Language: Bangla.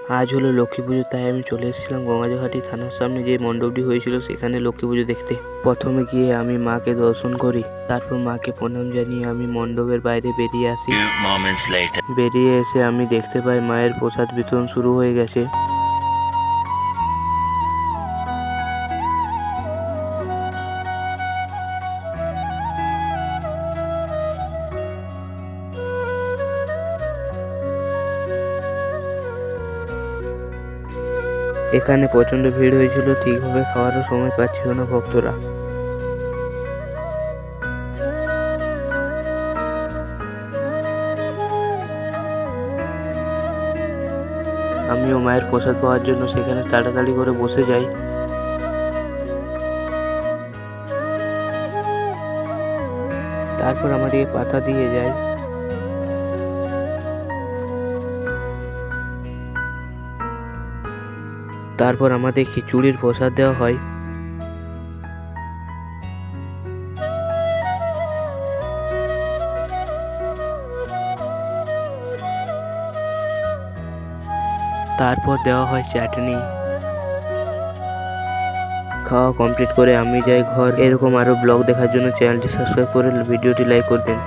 আজ হলো লক্ষ্মী পুজো, তাই আমি চলে এসেছিলাম গঙ্গাজোহাটি থানার সামনে যে মণ্ডপটি হয়েছিল সেখানে লক্ষ্মী পুজো দেখতে। প্রথমে গিয়ে আমি মাকে দর্শন করি, তারপর মাকে প্রণাম জানিয়ে আমি মণ্ডপের বাইরে বেরিয়ে আসি। বেরিয়ে এসে আমি দেখতে পাই মায়ের প্রসাদ বিতরণ শুরু হয়ে গেছে। এখানে প্রচন্ড ভিড় হয়েছিল, ঠিকভাবে খাওয়ারও সময় পাচ্ছিল না ভক্তরা। আমিও মায়ের প্রসাদ পাওয়ার জন্য সেখানে তাড়াতাড়ি করে বসে যাই। তারপর আমাদেরকে পাতা দিয়ে যায়। তারপর আমাদের খিচুড়ির প্রসাদ দেওয়া হয়। তারপর দেওয়া হয় চাটনি। খাওয়া কমপ্লিট করে আমি যাই ঘর। এরকম আরো ব্লগ দেখার জন্য চ্যানেলটি সাবস্ক্রাইব করে ভিডিওটি লাইক করবেন।